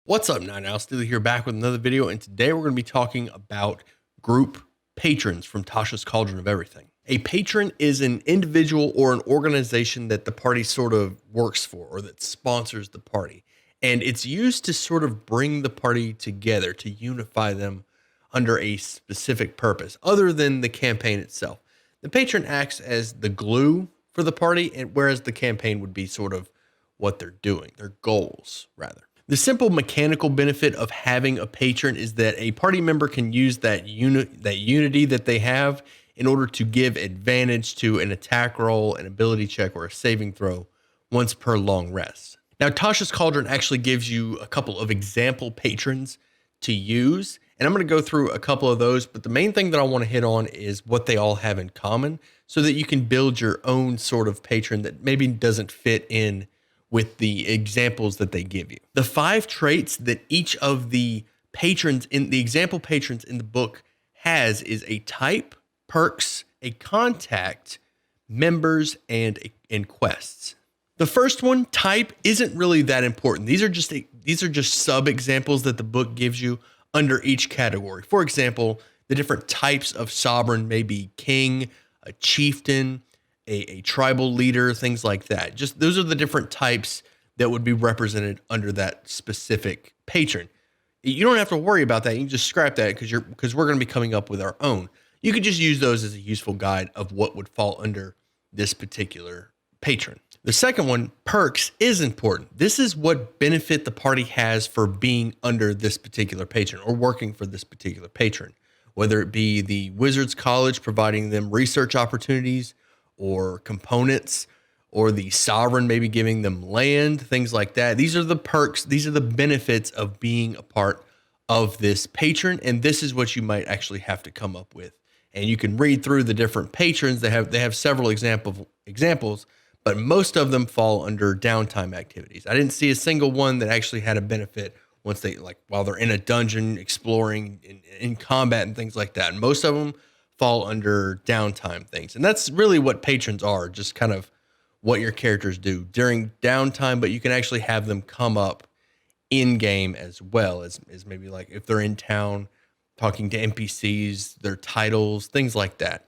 What's up, Nine Owl Steely here, back with another video, and today we're going to be talking about group patrons from Tasha's Cauldron of Everything. A patron is an individual or an organization that the party sort of works for or that sponsors the party. And it's used to sort of bring the party together, to unify them under a specific purpose, other than the campaign itself. The patron acts as the glue for the party, and whereas the campaign would be sort of what they're doing, their goals, rather. The simple mechanical benefit of having a patron is that a party member can use that unity that they have in order to give advantage to an attack roll, an ability check, or a saving throw once per long rest. Now, Tasha's Cauldron actually gives you a couple of example patrons to use, and I'm going to go through a couple of those, but the main thing that I want to hit on is what they all have in common so that you can build your own sort of patron that maybe doesn't fit in with the examples that they give you. The 5 traits that each of the patrons in the example patrons in the book has is a type, perks, a contact, members, and quests. The first one, type, isn't really that important. These are just sub examples that the book gives you under each category. For example, the different types of sovereign may be king, a chieftain, a tribal leader, things like that. Just those are the different types that would be represented under that specific patron. You don't have to worry about that. You can just scrap that because we're going to be coming up with our own. You could just use those as a useful guide of what would fall under this particular patron. The second one, perks, is important. This is what benefit the party has for being under this particular patron or working for this particular patron, whether it be the Wizards College providing them research opportunities, or components, or the sovereign maybe giving them land, things like that. These are the perks, these are the benefits of being a part of this patron, and this is what you might actually have to come up with. And you can read through the different patrons. They have several examples, but most of them fall under downtime activities. I didn't see a single one that actually had a benefit once they, like, while they're in a dungeon exploring in combat and things like that. And most of them fall under downtime things. And that's really what patrons are, just kind of what your characters do during downtime, but you can actually have them come up in game as well as maybe like if they're in town talking to NPCs, their titles, things like that.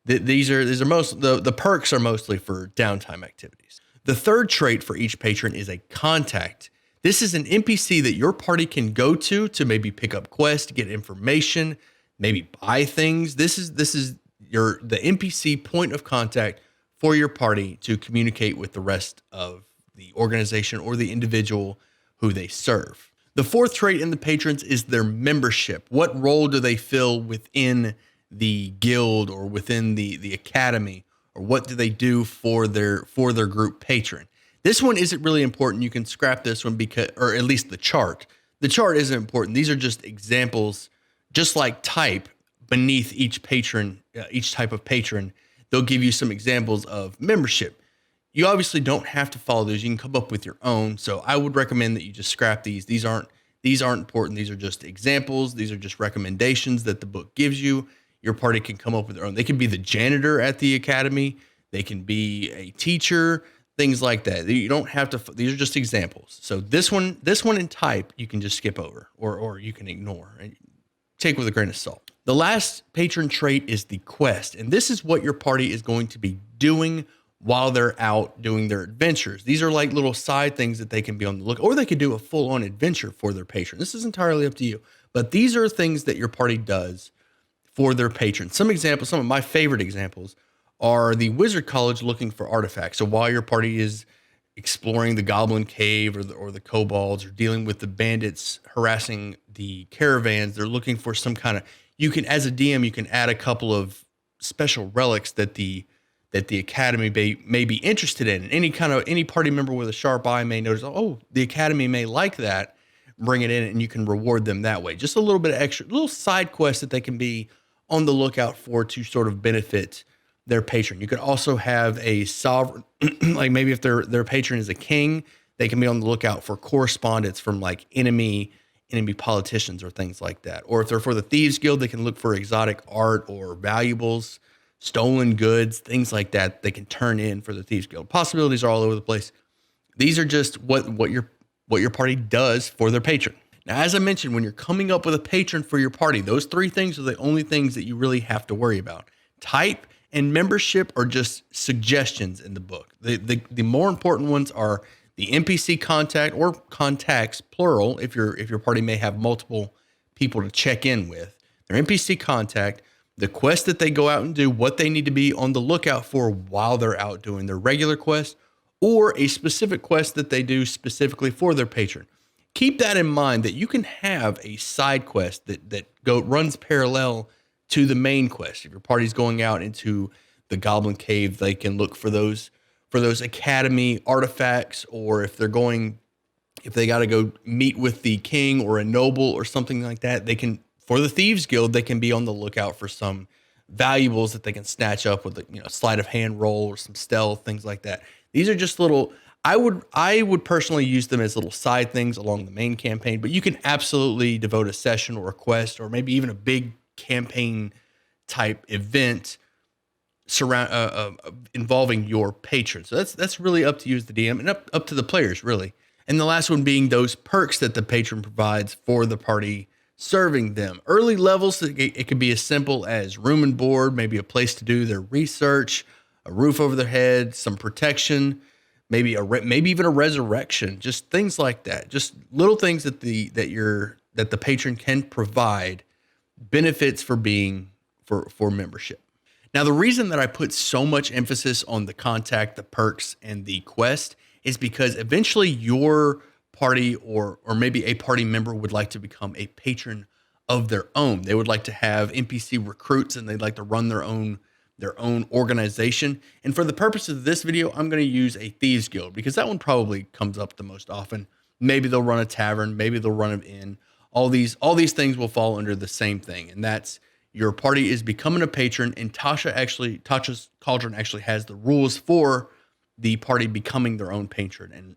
These are the perks are mostly for downtime activities. The third trait for each patron is a contact. This is an NPC that your party can go to maybe pick up quests, get information, maybe buy things. This is the NPC point of contact for your party to communicate with the rest of the organization or the individual who they serve. The fourth trait in the patrons is their membership. What role do they fill within the guild or within the academy, or what do they do for their group patron? This one isn't really important. You can scrap this one because, or at least the chart. The chart isn't important. These are just examples. Just like type, beneath each patron, each type of patron, they'll give you some examples of membership. You obviously don't have to follow those. You can come up with your own. So I would recommend that you just scrap these. These aren't important. These are just examples. These are just recommendations that the book gives you. Your party can come up with their own. They can be the janitor at the academy. They can be a teacher, things like that. You don't have to. These are just examples. So this one in type, you can just skip over or you can ignore. Take with a grain of salt. The last patron trait is the quest, and this is what your party is going to be doing while they're out doing their adventures. These are like little side things that they can be on the look, or they could do a full-on adventure for their patron. This is entirely up to you, but these are things that your party does for their patron. Some of my favorite examples are the Wizard College looking for artifacts. So while your party is exploring the Goblin Cave or the kobolds, or dealing with the bandits harassing the caravans, they're looking for some kind of, you can, as a DM, you can add a couple of special relics that the academy may be interested in. Any party member with a sharp eye may notice, oh, the academy may like that, bring it in, and you can reward them that way. Just a little bit of extra, little side quests that they can be on the lookout for to sort of benefit their patron. You could also have a sovereign, like maybe if their patron is a king, they can be on the lookout for correspondence from like enemy politicians or things like that. Or if they're for the Thieves Guild, they can look for exotic art or valuables, stolen goods, things like that they can turn in for the Thieves Guild. Possibilities are all over the place. These are just what your party does for their patron. Now, as I mentioned, when you're coming up with a patron for your party, those three things are the only things that you really have to worry about. Type and membership are just suggestions in the book. The more important ones are the NPC contact or contacts, plural, if your party may have multiple people to check in with. Their NPC contact, the quest that they go out and do, what they need to be on the lookout for while they're out doing their regular quest, or a specific quest that they do specifically for their patron. Keep that in mind, that you can have a side quest that runs parallel to the main quest. If your party's going out into the Goblin Cave, they can look for those academy artifacts, or if they got to go meet with the king or a noble or something like that, they can, for the Thieves Guild, they can be on the lookout for some valuables that they can snatch up with a sleight of hand roll or some stealth, things like that. These are just little, I would personally use them as little side things along the main campaign, but you can absolutely devote a session or a quest or maybe even a big campaign type event involving your patron. So that's really up to you as the DM and up to the players, really. And the last one being those perks that the patron provides for the party serving them. Early levels, it could be as simple as room and board, maybe a place to do their research, a roof over their head, some protection, maybe even a resurrection, just things like that. Just little things that the patron can provide benefits for membership. Now, the reason that I put so much emphasis on the contact, the perks, and the quest is because eventually your party or maybe a party member would like to become a patron of their own. They would like to have NPC recruits and they'd like to run their own organization. And for the purpose of this video, I'm going to use a Thieves Guild because that one probably comes up the most often. Maybe they'll run a tavern, maybe they'll run an inn. All these things will fall under the same thing, and that's your party is becoming a patron. And Tasha's Cauldron actually has the rules for the party becoming their own patron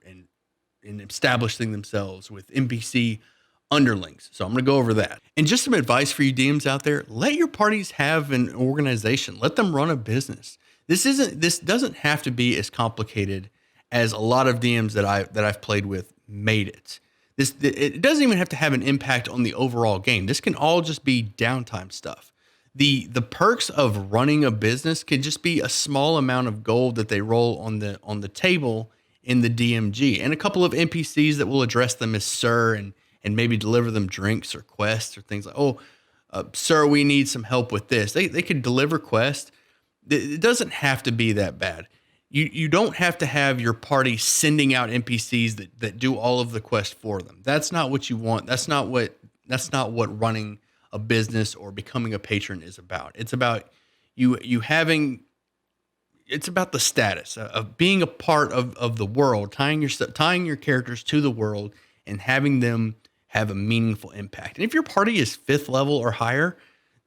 and establishing themselves with NPC underlings. So I'm going to go over that. And just some advice for you DMs out there: let your parties have an organization. Let them run a business. This doesn't have to be as complicated as a lot of DMs that I've played with made it. It doesn't even have to have an impact on the overall game. This can all just be downtime stuff. The perks of running a business could just be a small amount of gold that they roll on the table in the DMG, and a couple of NPCs that will address them as sir and maybe deliver them drinks or quests or things like, sir, we need some help with this. They could deliver quests. It doesn't have to be that bad. You don't have to have your party sending out NPCs that do all of the quests for them. That's not what you want. That's not what running a business or becoming a patron is about. It's about it's about the status of being a part of the world, tying your characters to the world and having them have a meaningful impact. And if your party is 5th level or higher,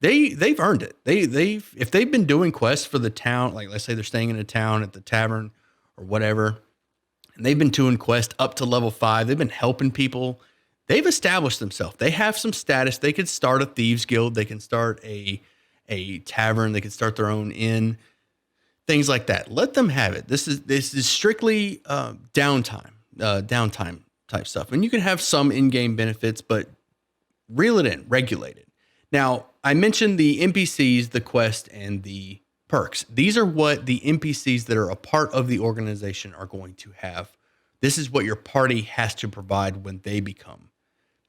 they've earned it. If they've been doing quests for the town, like let's say they're staying in a town at the tavern or whatever, and they've been doing quests up to level 5, they've been helping people, they've established themselves. They have some status. They could start a Thieves Guild. They can start a tavern. They can start their own inn, things like that. Let them have it. This is strictly downtime type stuff. And you can have some in-game benefits, but reel it in, regulate it. Now, I mentioned the NPCs, the quest, and the perks. These are what the NPCs that are a part of the organization are going to have. This is what your party has to provide when they become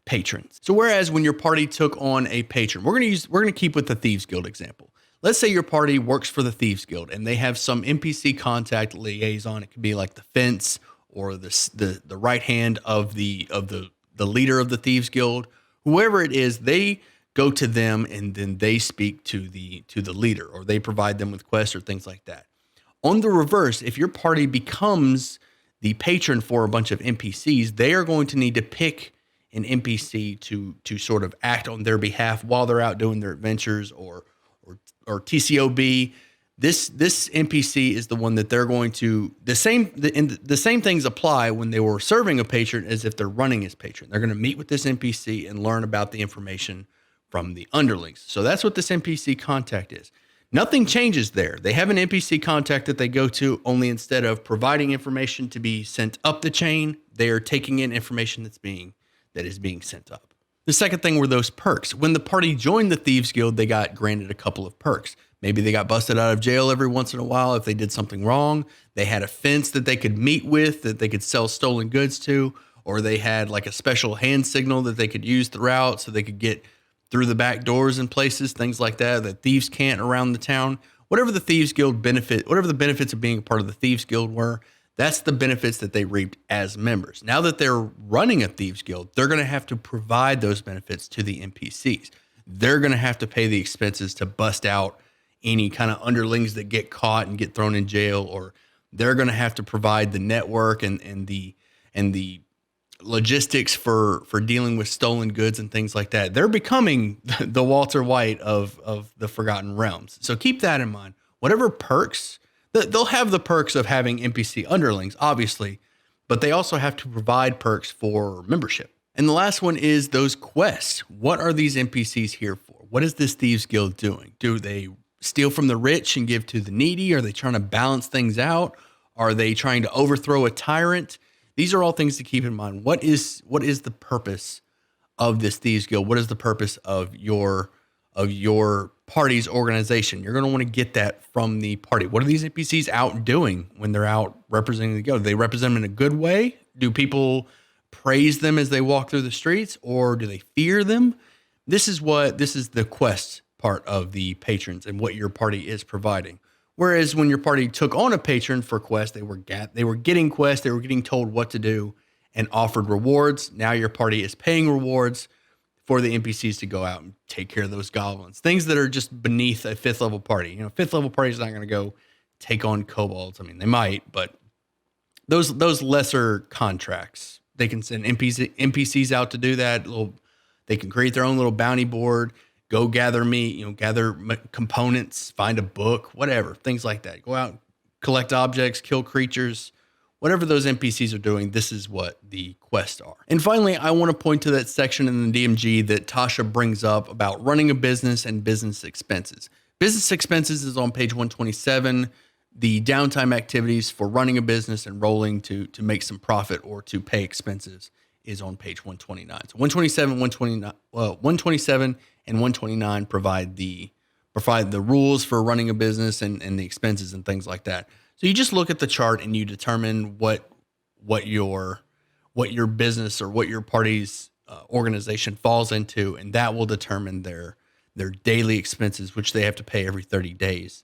patrons. So whereas when your party took on a patron, we're going to keep with the Thieves Guild example. Let's say your party works for the Thieves Guild and they have some NPC contact liaison. It could be like the fence or the right hand of the leader of the Thieves Guild. Whoever it is, they go to them and then they speak to the leader, or they provide them with quests or things like that. On the reverse, if your party becomes the patron for a bunch of NPCs, they are going to need to pick an NPC to sort of act on their behalf while they're out doing their adventures or TCOB. This NPC is the one that they're going to, the same things apply when they were serving a patron as if they're running as patron. They're going to meet with this NPC and learn about the information from the underlings. So that's what this NPC contact is. Nothing changes there. They have an NPC contact that they go to, only instead of providing information to be sent up the chain, they are taking in information that's being that is being sent up. The second thing were those perks. When the party joined the Thieves Guild, they got granted a couple of perks. Maybe they got busted out of jail every once in a while if they did something wrong. They had a fence that they could meet with, that they could sell stolen goods to, or they had like a special hand signal that they could use throughout so they could get through the back doors and places, things like that thieves can't around the town. Whatever the Thieves Guild benefit, whatever the benefits of being a part of the Thieves Guild were, that's the benefits that they reaped as members. Now that they're running a Thieves Guild, they're going to have to provide those benefits to the NPCs. They're going to have to pay the expenses to bust out any kind of underlings that get caught and get thrown in jail, or they're going to have to provide the network and the logistics for dealing with stolen goods and things like that. They're becoming the Walter White of the Forgotten Realms. So keep that in mind. Whatever perks, they'll have the perks of having NPC underlings, obviously, but they also have to provide perks for membership. And the last one is those quests. What are these NPCs here for? What is this Thieves Guild doing? Do they steal from the rich and give to the needy? Are they trying to balance things out? Are they trying to overthrow a tyrant? These are all things to keep in mind. What is the purpose of this Thieves Guild? What is the purpose of your party's organization? You're going to want to get that from the party. What are these NPCs out doing when they're out representing the guild? Do they represent them in a good way? Do people praise them as they walk through the streets, or do they fear them? This is the quest part of the patrons and what your party is providing. Whereas when your party took on a patron for quest, they were getting quests, they were getting told what to do and offered rewards. Now your party is paying rewards for the NPCs to go out and take care of those goblins. Things that are just beneath a 5th level party. You know, 5th level party is not going to go take on kobolds. I mean, they might, but those lesser contracts, they can send NPCs out to do that. They can create their own little bounty board. Go gather meat, gather components, find a book, whatever, things like that. Go out, collect objects, kill creatures, whatever those NPCs are doing. This is what the quests are. And finally, I want to point to that section in the DMG that Tasha brings up about running a business and business expenses. Business expenses is on page 127. The downtime activities for running a business and rolling to make some profit or to pay expenses is on page 129. So 127 and 129 provide the rules for running a business and the expenses and things like that. So you just look at the chart and you determine what your business or what your party's organization falls into, and that will determine their daily expenses, which they have to pay every 30 days.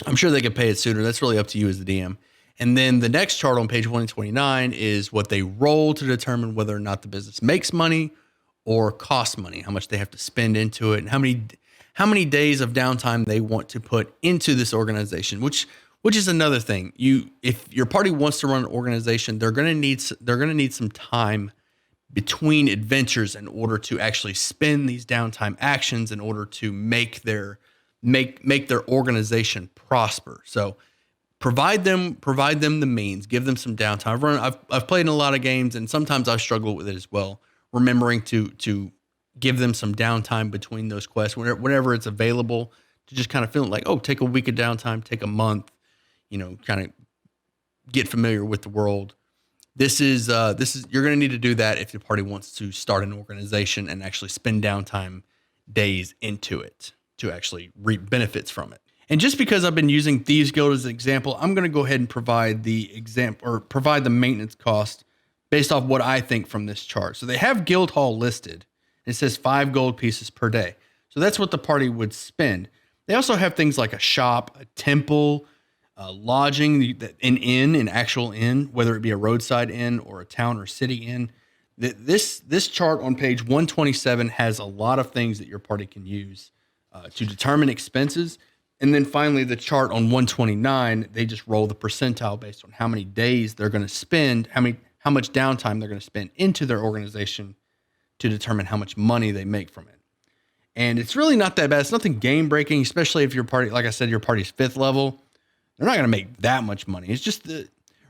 I'm sure they could pay it sooner. That's really up to you as the DM. And then the next chart on page 129 is what they roll to determine whether or not the business makes money or costs money, how much they have to spend into it, and how many days of downtime they want to put into this organization, which is another thing. If your party wants to run an organization, they're going to need some time between adventures in order to actually spend these downtime actions in order to make their organization prosper. So provide them the means, give them some downtime. I've played in a lot of games, and sometimes I struggle with it as well, remembering to give them some downtime between those quests whenever it's available, to just kind of feel like, oh, take a week of downtime, take a month, kind of get familiar with the world. This is you're going to need to do that if the party wants to start an organization and actually spend downtime days into it to actually reap benefits from it. And just because I've been using Thieves Guild as an example, I'm going to go ahead and provide the maintenance cost based off what I think from this chart. So they have Guild Hall listed. It says 5 gold pieces per day. So that's what the party would spend. They also have things like a shop, a temple, lodging, an actual inn, whether it be a roadside inn or a town or city inn. This chart on page 127 has a lot of things that your party can use to determine expenses. And then finally, the chart on 129, they just roll the percentile based on how many days they're going to spend, how much downtime they're going to spend into their organization to determine how much money they make from it. And it's really not that bad. It's nothing game breaking, especially if your party, like I said, your party's 5th level. They're not going to make that much money. It's just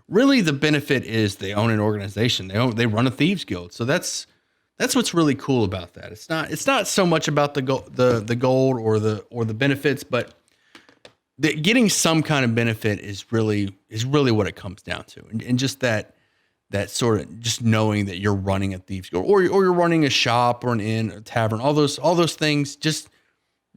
really the benefit is they own an organization. They run a Thieves Guild. So that's what's really cool about that. It's not so much about the gold or the benefits, but getting some kind of benefit is really what it comes down to. And just that that sort of just knowing that you're running a thieves guild, or you're running a shop or an inn, a tavern, all those things, just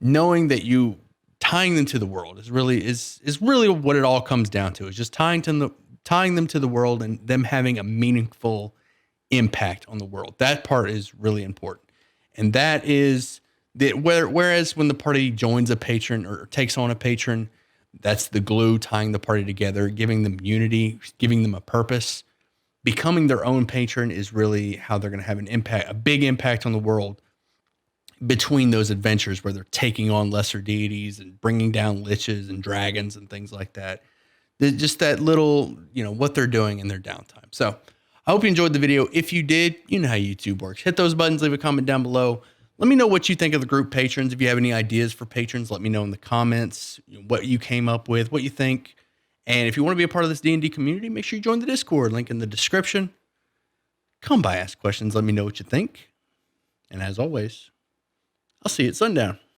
knowing that you tying them to the world is really what it all comes down to. Is just tying them to the world and them having a meaningful impact on the world. That part is really important. And that is that whereas when the party joins a patron or takes on a patron, that's the glue tying the party together, giving them unity, giving them a purpose. Becoming their own patron is really how they're going to have an impact, a big impact on the world between those adventures where they're taking on lesser deities and bringing down liches and dragons and things like that. Just that little, what they're doing in their downtime. So I hope you enjoyed the video. If you did, you know how YouTube works. Hit those buttons, leave a comment down below. Let me know what you think of the group patrons. If you have any ideas for patrons, let me know in the comments what you came up with, what you think. And if you want to be a part of this D&D community, make sure you join the Discord. Link in the description. Come by, ask questions. Let me know what you think. And as always, I'll see you at sundown.